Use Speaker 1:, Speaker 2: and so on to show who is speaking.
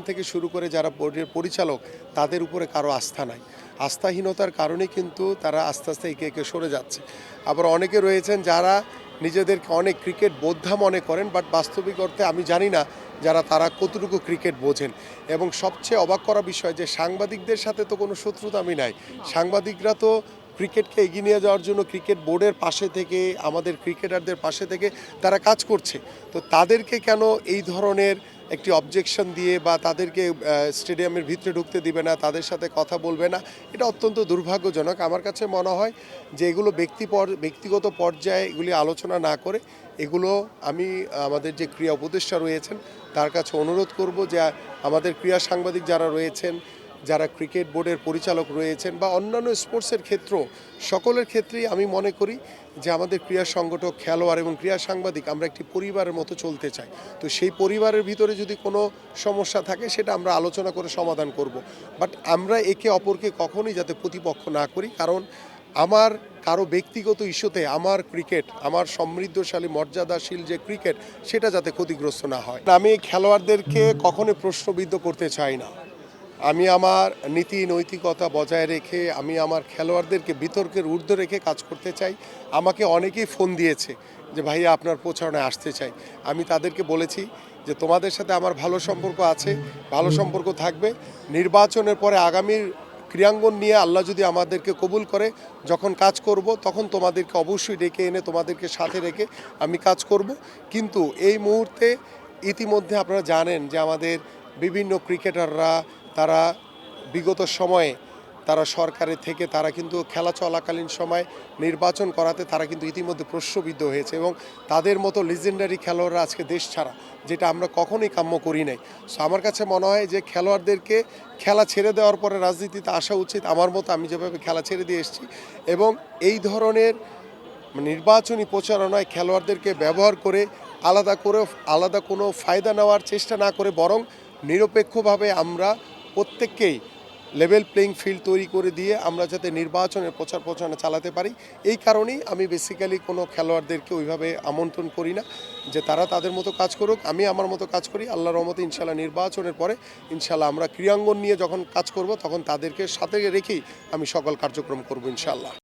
Speaker 1: থেকে শুরু করে যারা বোর্ডের পরিচালক তাদের উপরে কারো আস্থা নাই। আস্থাহীনতার কারণে কিন্তু তারা আস্তে আস্তে একে একে সরে যাচ্ছে। আবার অনেকে রয়েছেন যারা নিজেদেরকে অনেক ক্রিকেট বোদ্ধা মনে করেন, বাট বাস্তবিক অর্থে আমি জানি না তারা কতটুকু ক্রিকেট বোঝেন। এবং সবচেয়ে অবাক করা বিষয় যে সাংবাদিকদের সাথে তো কোনো শত্রুতা আমি নাই। সাংবাদিকরা তো ক্রিকেটকে এগিয়ে নিয়ে যাওয়ার জন্য ক্রিকেট বোর্ডের পাশে থেকে, আমাদের ক্রিকেটারদের পাশে থেকে তারা কাজ করছে। তো তাদেরকে কেন এই ধরনের একটি অবজেকশন দিয়ে বা তাদেরকে স্টেডিয়ামের ভিতরে ঢুকতে দিবে না, তাদের সাথে কথা বলবে না, এটা অত্যন্ত দুর্ভাগ্যজনক। আমার কাছে মনে হয় যে এগুলো ব্যক্তিগত পর্যায়ে এগুলি আলোচনা না করে এগুলো আমি আমাদের যে ক্রীড়া উপদেষ্টা রয়েছেন তার কাছে অনুরোধ করব যে আমাদের ক্রীড়া সাংবাদিক যারা রয়েছেন, যারা ক্রিকেট বোর্ডের পরিচালক রয়েছেন বা অন্যান্য স্পোর্টসের ক্ষেত্র, সকলের ক্ষেত্রেই আমি মনে করি যে আমাদের ক্রীড়া সংগঠক, খেলোয়াড় এবং ক্রীড়া সাংবাদিক আমরা একটি পরিবারের মতো চলতে চাই। তো সেই পরিবারের ভিতরে যদি কোনো সমস্যা থাকে সেটা আমরা আলোচনা করে সমাধান করব। বাট আমরা একে অপরকে কখনোই যাতে প্রতিপক্ষ না করি, কারণ আমার কারো ব্যক্তিগত ইস্যুতে আমার ক্রিকেট, আমার সমৃদ্ধশালী মর্যাদাশীল যে ক্রিকেট, সেটা যাতে ক্ষতিগ্রস্ত না হয়। আমি খেলোয়াড়দেরকে কখনোই প্রশ্নবিদ্ধ করতে চাই না। আমি আমার নীতি নৈতিকতা বজায় রেখে আমি আমার খেলোয়াড়দেরকে বিতর্কের ঊর্ধ্বে রেখে কাজ করতে চাই। আমাকে অনেকেই ফোন দিয়েছে যে ভাইয়া আপনার প্রচারণায় আসতে চাই। আমি তাদেরকে বলেছি যে তোমাদের সাথে আমার ভালো সম্পর্ক আছে, ভালো সম্পর্ক থাকবে। নির্বাচনের পরে আগামীর ক্রীড়াঙ্গন নিয়ে আল্লাহ যদি আমাদেরকে কবুল করে, যখন কাজ করব তখন তোমাদেরকে অবশ্যই ডেকে এনে তোমাদেরকে সাথে রেখে আমি কাজ করব। কিন্তু এই মুহূর্তে ইতিমধ্যে আপনারা জানেন যে আমাদের বিভিন্ন ক্রিকেটাররা তারা বিগত সময়ে তারা সরকারের থেকে তারা কিন্তু খেলা চলাকালীন সময় নির্বাচন করাতে তারা কিন্তু ইতিমধ্যে প্রশ্নবিদ্ধ হয়েছে এবং তাদের মতো লিজেন্ডারি খেলোয়াড়রা আজকে দেশ ছাড়া, যেটা আমরা কখনোই কাম্য করি নাই। সো আমার কাছে মনে হয় যে খেলোয়াড়দেরকে খেলা ছেড়ে দেওয়ার পরে রাজনীতিতে আসা উচিত। আমার মতো আমি যেভাবে খেলা ছেড়ে দিয়ে এসেছি, এবং এই ধরনের নির্বাচনী প্রচারণায় খেলোয়াড়দেরকে ব্যবহার করে আলাদা কোনো ফায়দা নেওয়ার চেষ্টা না করে, বরং নিরপেক্ষভাবে আমরা প্রত্যেককেই লেভেল প্লেইং ফিল্ড তৈরি করে দিয়ে আমরা যাতে নির্বাচনের প্রচারণা চালাতে পারি, এই কারণেই আমি বেসিক্যালি কোনো খেলোয়াড়দেরকে ওইভাবে আমন্ত্রণ করি না যে তারা তাদের মতো কাজ করুক, আমি আমার মতো কাজ করি। আল্লাহর রহমতে ইনশাল্লাহ নির্বাচনের পরে ইনশাল্লাহ আমরা ক্রীড়াঙ্গন নিয়ে যখন কাজ করব তখন তাদেরকে সাথে রেখেই আমি সকল কার্যক্রম করব ইনশাল্লাহ।